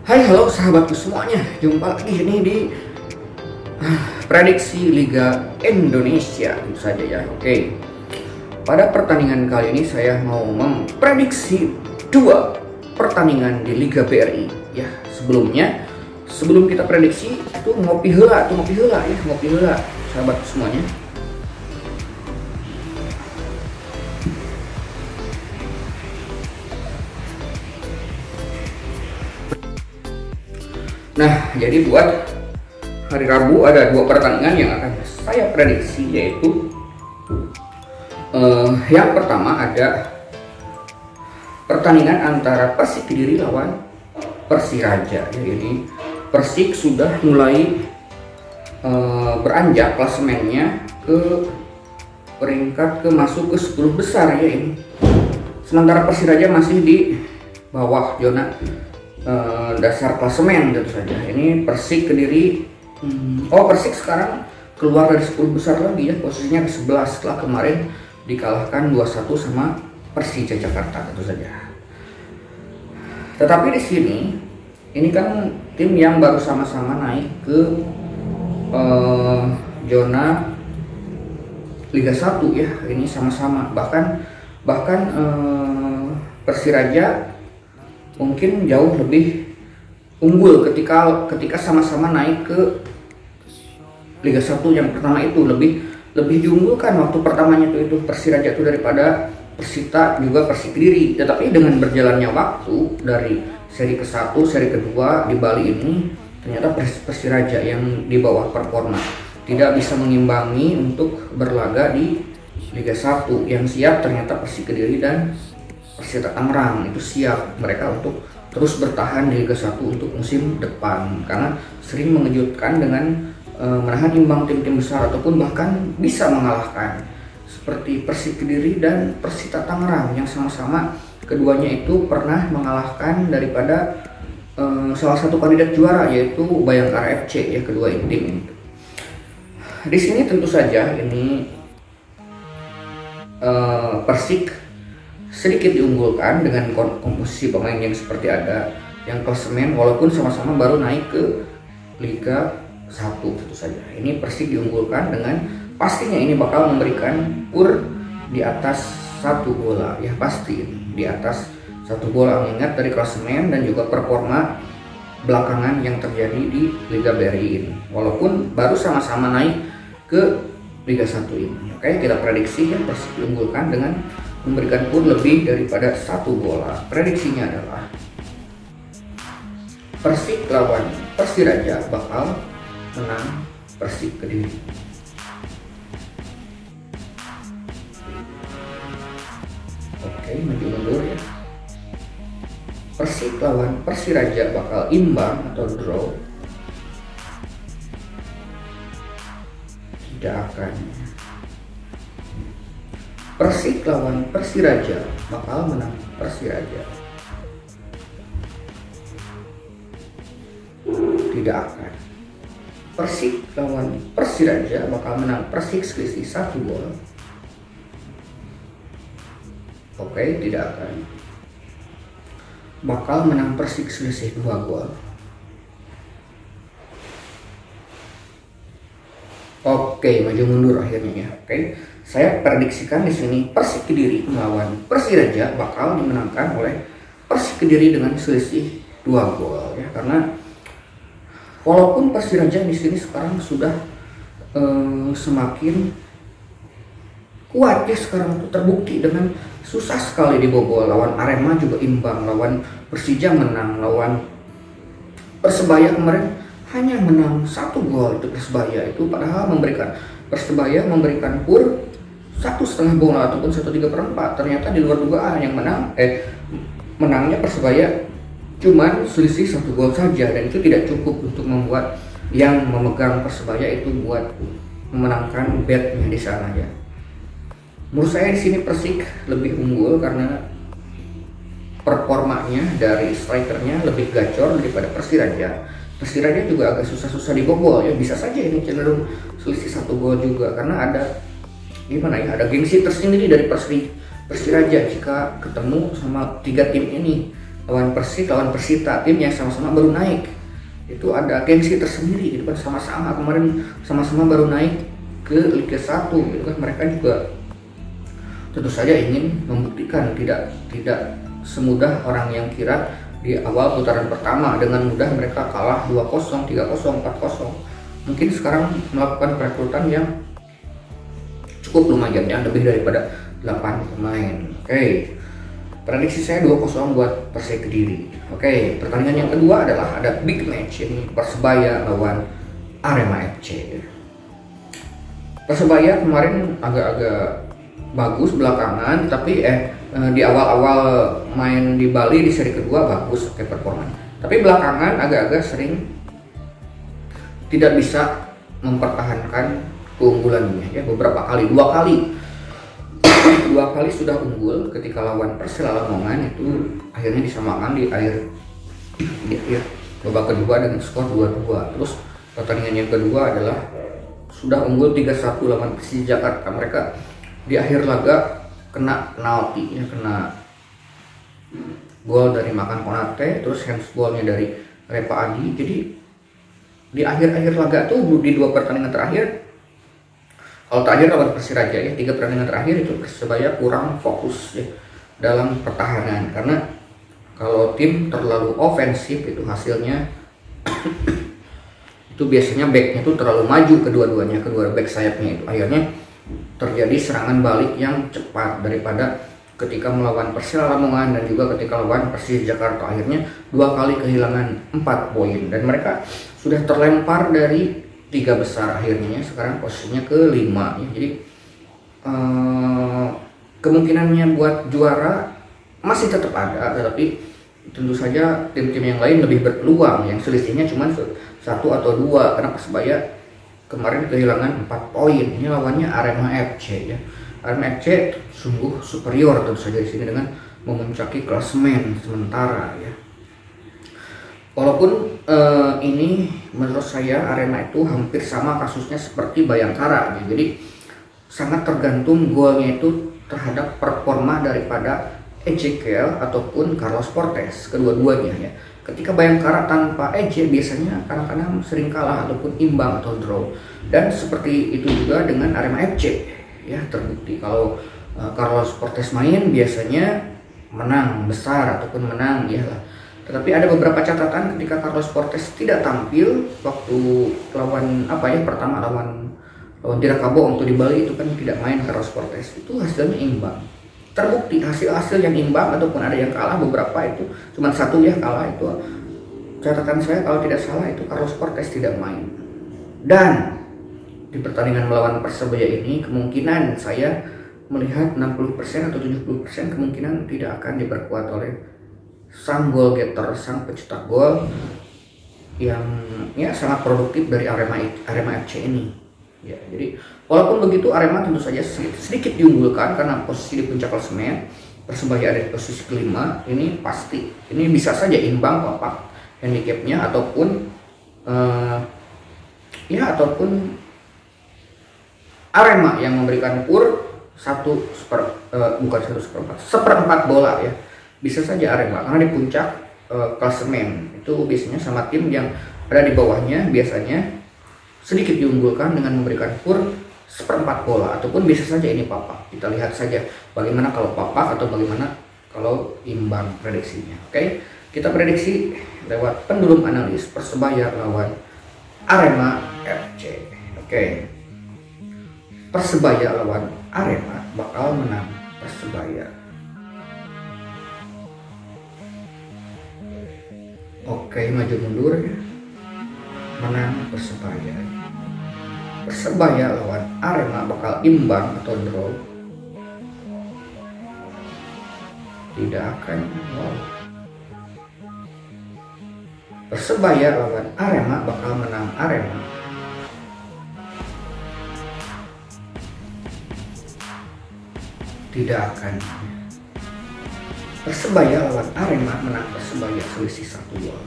Hai, halo sahabatku semuanya, jumpa lagi ini di prediksi Liga Indonesia tentu saja ya. Oke, pada pertandingan kali ini saya mau memprediksi dua pertandingan di Liga BRI ya. Sebelum kita prediksi itu ngopi heula sahabatku semuanya. Nah, jadi buat hari Rabu ada dua pertandingan yang akan saya prediksi, yaitu yang pertama ada pertandingan antara Persik Kediri lawan Persiraja. Jadi Persik sudah mulai beranjak klasemennya ke peringkat masuk ke 10 besar ya ini. Sementara Persiraja masih di bawah zona dasar klasemen tentu saja. Ini Persik Kediri, Persik sekarang keluar dari 10 besar lagi ya, posisinya ke 11 setelah kemarin dikalahkan 2-1 sama Persija Jakarta tentu saja. Tetapi di sini ini kan tim yang baru sama-sama naik ke zona Liga 1 ya, ini sama-sama bahkan Persiraja mungkin jauh lebih unggul ketika sama-sama naik ke Liga 1 yang pertama itu lebih diunggulkan waktu pertamanya itu Persiraja itu daripada Persita juga Persik Kediri. Tetapi dengan berjalannya waktu dari seri ke-1, seri kedua di Bali ini ternyata Persiraja yang di bawah performa tidak bisa mengimbangi untuk berlaga di Liga 1. Yang siap ternyata Persik Kediri dan Persita Tangerang itu siap mereka untuk terus bertahan di Liga 1 untuk musim depan, karena sering mengejutkan dengan menahan imbang tim-tim besar ataupun bahkan bisa mengalahkan seperti Persik Kediri dan Persita Tangerang yang sama-sama keduanya itu pernah mengalahkan daripada salah satu kandidat juara yaitu Bayangkara FC ya, kedua tim ini. Di sini tentu saja ini Persik sedikit diunggulkan dengan komposisi pemain yang seperti ada yang klasemen, walaupun sama-sama baru naik ke Liga 1 tentu saja. Ini Persik diunggulkan dengan pastinya ini bakal memberikan PUR di atas 1 bola ya, pasti di atas 1 bola mengingat dari klasemen dan juga performa belakangan yang terjadi di Liga BRI ini, walaupun baru sama-sama naik ke Liga 1 ini. Oke, kita prediksi ya Persik diunggulkan dengan memberikan PUR lebih daripada 1 bola. Prediksinya adalah Persik lawan Persiraja bakal menang Persik Kediri. Oke, maju mundur ya. Persik lawan Persiraja bakal imbang atau draw. Tidak akan. Persik lawan Persiraja bakal menang Persiraja. Tidak akan. Persik lawan Persiraja bakal menang Persik selisih 1 gol. Oke, tidak akan. Bakal menang Persik selisih 2 gol. Oke, maju mundur akhirnya ya. Oke, saya prediksikan di sini Persik Kediri melawan Persiraja bakal dimenangkan oleh Persik Kediri dengan selisih 2 gol ya, karena walaupun Persiraja di sini sekarang sudah semakin kuat ya, sekarang itu terbukti dengan susah sekali dibobol, lawan Arema juga imbang, lawan Persija menang, lawan Persebaya kemarin hanya menang 1 gol itu Persebaya itu, padahal Persebaya memberikan PUR 1,5 bola ataupun 1/3/4. Ternyata di luar dugaan yang menangnya Persebaya cuman selisih 1 gol saja, dan itu tidak cukup untuk membuat yang memegang Persebaya itu buat memenangkan betnya di sana ya. Menurut saya di sini Persik lebih unggul karena performanya dari strikernya lebih gacor daripada Persiraja. Persiraja juga agak susah-susah dibobol ya, bisa saja ini cenderung selisih 1 gol juga karena ada ada gengsi tersendiri dari Persiraja jika ketemu sama 3 tim ini. lawan Persik, lawan Persita, tim yang sama-sama baru naik. Itu ada gengsi tersendiri gitu kan, sama-sama kemarin sama-sama baru naik ke Liga 1 gitu kan. Mereka juga tentu saja ingin membuktikan tidak semudah orang yang kira di awal putaran pertama dengan mudah mereka kalah 2-0, 3-0, 4-0. Mungkin sekarang melakukan perekrutan yang cukup lumayan ya, lebih daripada 8 pemain. Oke. Prediksi saya 2-0 buat Persik Kediri. Oke, pertandingan yang kedua adalah ada big match, ini Persebaya lawan Arema FC. Persebaya kemarin agak-agak bagus belakangan, tapi di awal-awal main di Bali di seri kedua bagus performa. Tapi belakangan agak-agak sering tidak bisa mempertahankan keunggulannya ya, beberapa kali, dua kali sudah unggul ketika lawan Persela Lamongan, itu akhirnya disamakan di akhir babak kedua dengan skor 2-2. Terus pertandingan yang kedua adalah sudah unggul 3-1 lawan Persija Jakarta. Mereka di akhir laga kena penalti ya, kena gol dari Makan Konate, terus handsballnya dari Repa Adi. Jadi di akhir-akhir laga tuh di 2 pertandingan terakhir, kalau terakhir lawan Persiraja ya, 3 pertandingan terakhir itu Persebaya kurang fokus ya dalam pertahanan, karena kalau tim terlalu ofensif itu hasilnya itu biasanya backnya tuh terlalu maju, kedua back sayapnya itu akhirnya terjadi serangan balik yang cepat daripada ketika melawan Persela Lamongan dan juga ketika lawan Persija Jakarta. Akhirnya 2 kali kehilangan 4 poin dan mereka sudah terlempar dari 3 besar akhirnya, sekarang posisinya ke-5 ya. Jadi kemungkinannya buat juara masih tetap ada, tetapi tentu saja tim-tim yang lain lebih berpeluang, yang selisihnya cuma 1 atau 2 karena Persebaya kemarin kehilangan 4 poin. Ini lawannya Arema FC ya. Arema FC sungguh superior tentu saja di sini dengan memuncaki klasemen sementara ya. Walaupun ini menurut saya Arema itu hampir sama kasusnya seperti Bayangkara ya. Jadi sangat tergantung golnya itu terhadap performa daripada Ezekiel ataupun Carlos Portes, kedua-duanya ya. Ketika Bayangkara tanpa EJ biasanya kadang-kadang sering kalah ataupun imbang atau draw. Dan seperti itu juga dengan Arema FC ya, terbukti kalau Carlos Portes main biasanya menang besar ataupun menang ya lah. Tetapi ada beberapa catatan ketika Carlos Portes tidak tampil waktu lawan pertama lawan Tirakabo untuk di Bali, itu kan tidak main Carlos Portes, itu hasilnya imbang. Terbukti hasil-hasil yang imbang ataupun ada yang kalah, beberapa itu cuma 1 ya kalah, itu catatan saya kalau tidak salah itu Carlos Portes tidak main. Dan di pertandingan melawan Persebaya ini kemungkinan saya melihat 60% atau 70% kemungkinan tidak akan diperkuat oleh sang goal getter, sang pencetak gol yang ya sangat produktif dari Arema FC ini ya. Jadi walaupun begitu Arema tentu saja sedikit diunggulkan karena posisi di puncak klasemen. Persebaya ada di posisi ke-5, ini pasti ini bisa saja imbang papak handicapnya ataupun Arema yang memberikan pur seperempat bola ya. Bisa saja Arema karena di puncak klasemen itu biasanya sama tim yang ada di bawahnya biasanya sedikit diunggulkan dengan memberikan pur seperempat bola, ataupun bisa saja ini papak. Kita lihat saja bagaimana kalau papak atau bagaimana kalau imbang prediksinya. Oke, kita prediksi lewat pendulum analis Persebaya lawan Arema FC. Oke, Persebaya lawan Arema bakal menang Persebaya. Oke, maju mundur ya. Menang Persebaya. Persebaya lawan Arema bakal imbang atau draw. Tidak akan wow. Persebaya lawan Arema bakal menang Arema. Tidak akan. Persebaya lawan Arema menang Persebaya selisih 1 gol.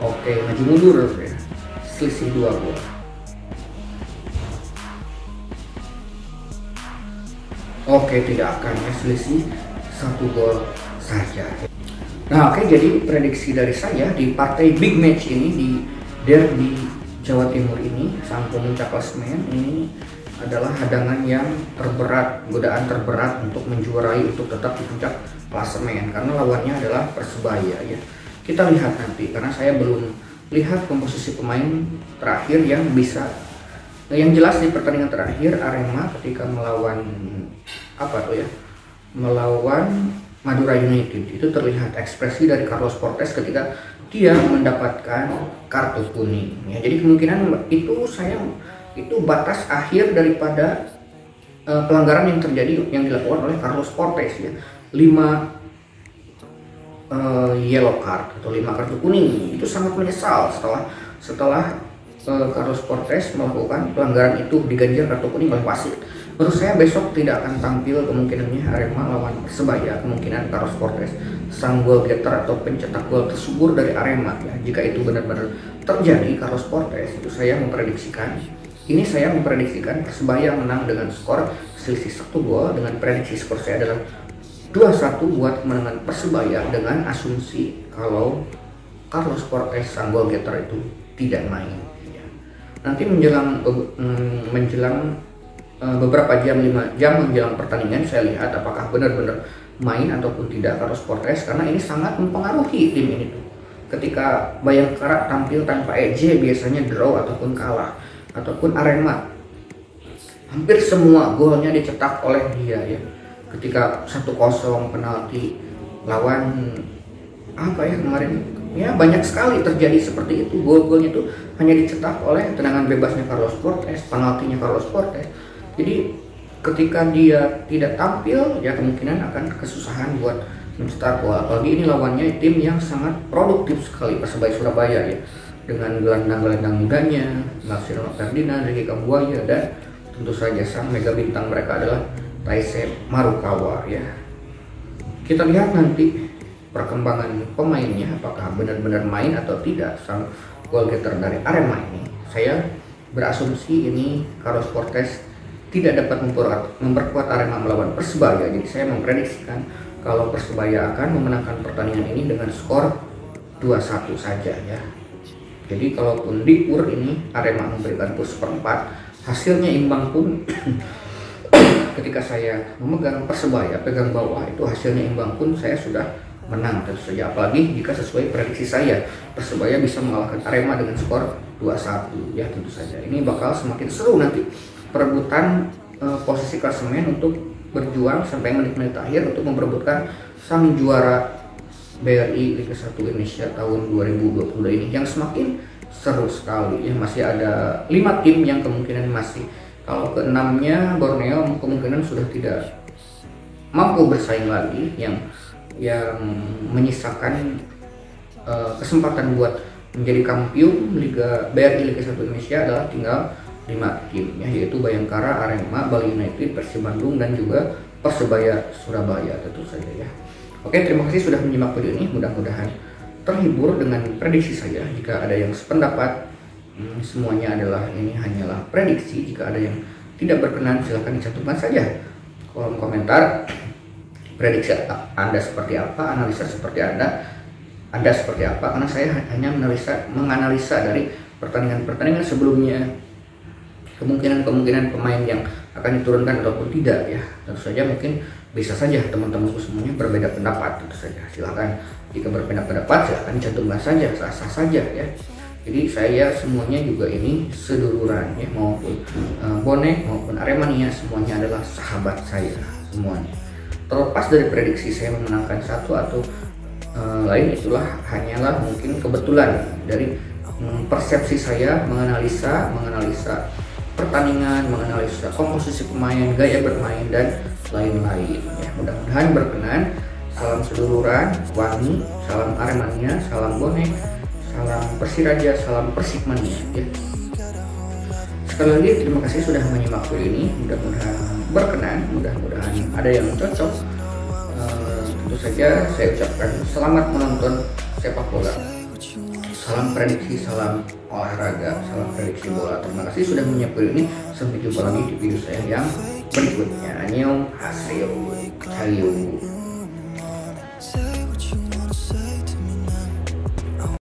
Oke, maju mundur ya. Selisih 2 gol. Oke, percaya tidak akan ya, selisih 1 gol saja. Nah oke, jadi prediksi dari saya di partai big match ini, di derby Jawa Timur ini, sang pemuncak klasemen ini adalah hadangan yang terberat, godaan terberat untuk menjuarai, untuk tetap di puncak klasemen, karena lawannya adalah Persebaya ya. Kita lihat nanti, karena saya belum lihat komposisi pemain terakhir yang bisa. Nah, yang jelas di pertandingan terakhir Arema ketika melawan melawan Madura United, itu terlihat ekspresi dari Carlos Portes ketika dia mendapatkan kartu kuning ya. Jadi kemungkinan itu batas akhir daripada pelanggaran yang terjadi, yang dilakukan oleh Carlos Portes ya. 5 yellow card atau 5 kartu kuning, itu sangat menyesal setelah Carlos Portes melakukan pelanggaran itu, diganjar kartu kuning oleh wasit. Menurut saya besok tidak akan tampil kemungkinannya Arema lawan Persebaya, kemungkinan Carlos Portes, sang gol getter atau pencetak gol tersubur dari Arema ya. Jika itu benar-benar terjadi, Carlos Portes, itu saya memprediksikan Persebaya menang dengan skor selisih 1 gol, dengan prediksi skor saya adalah 2-1 buat kemenangan Persebaya, dengan asumsi kalau Carlos Portes sang gol getter itu tidak main ya. Nanti menjelang beberapa jam, 5 jam menjelang pertandingan, saya lihat apakah benar-benar main ataupun tidak Carlos Portes, karena ini sangat mempengaruhi tim ini tuh. Ketika Bayangkara tampil tanpa EJ, biasanya draw ataupun kalah, ataupun Arema hampir semua golnya dicetak oleh dia ya. Ketika 1-0 penalti lawan kemarin ya, banyak sekali terjadi seperti itu, gol-golnya itu hanya dicetak oleh tendangan bebasnya Carlos Portes, penaltinya Carlos Portes. Jadi ketika dia tidak tampil ya, kemungkinan akan kesusahan buat mencetak gol. Apalagi ini lawannya tim yang sangat produktif sekali, Persebaya Surabaya ya, dengan gelandang-gelandang mudanya Marcelo Ferdinand, Ricky Kambuaya, dan tentu saja sang mega bintang mereka adalah Taisei Marukawa ya. Kita lihat nanti perkembangan pemainnya, apakah benar-benar main atau tidak sang gol getter dari Arema ini. Saya berasumsi ini Carlos Portes tidak dapat memperkuat Arema melawan Persebaya. Jadi saya memprediksikan kalau Persebaya akan memenangkan pertandingan ini dengan skor 2-1 saja ya. Jadi kalaupun di PUR ini Arema memberikan plus 4, hasilnya imbang pun ketika saya memegang Persebaya, pegang bawah, itu hasilnya imbang pun saya sudah menang tentu saja. Apalagi jika sesuai prediksi saya, Persebaya bisa mengalahkan Arema dengan skor 2-1 ya, tentu saja. Ini bakal semakin seru nanti perebutan posisi klasemen untuk berjuang sampai menit-menit akhir untuk memperebutkan sang juara BRI Liga 1 Indonesia tahun 2022 ini, yang semakin seru sekali ya. Masih ada 5 tim yang kemungkinan masih, kalau ke-6-nya Borneo kemungkinan sudah tidak mampu bersaing lagi, yang menyisakan kesempatan buat menjadi kampiun Liga BRI Liga 1 Indonesia adalah tinggal 5 tim ya, yaitu Bayangkara, Arema, Bali United, Persib Bandung, dan juga Persebaya Surabaya tentu saja ya. Oke, terima kasih sudah menyimak video ini, mudah-mudahan terhibur dengan prediksi saya. Jika ada yang sependapat, semuanya ini hanyalah prediksi. Jika ada yang tidak berkenan, silahkan dicantumkan saja kolom komentar prediksi Anda seperti apa, analisa seperti Anda seperti apa, karena saya hanya menganalisa dari pertandingan-pertandingan sebelumnya, kemungkinan pemain yang akan diturunkan ataupun tidak ya. Tentu saja mungkin bisa saja teman-temanku semuanya berbeda pendapat, tentu saja. Silahkan, jika berbeda pendapat silahkan dicantumkan saja, sah-sah saja ya. Jadi saya semuanya juga ini seduluran ya, maupun bonek maupun Aremania, semuanya adalah sahabat saya semuanya. Terlepas dari prediksi saya memenangkan satu atau lain, itulah hanyalah mungkin kebetulan dari persepsi saya menganalisa pertandingan, menganalisa komposisi pemain, gaya bermain, dan lain-lain ya. Mudah-mudahan berkenan. Salam seduluran, wangi, salam Aremania, salam bonek, salam Persiraja, salam Persikmania ya. Sekali lagi terima kasih sudah menyimak video ini, mudah-mudahan berkenan, mudah-mudahan ada yang cocok. Tentu saja saya ucapkan selamat menonton sepak bola. Salam prediksi, salam olahraga, salam prediksi bola. Terima kasih sudah menyimak video ini. Sampai jumpa lagi di video saya yang berikutnya. Annyeong haseyo. Hayu.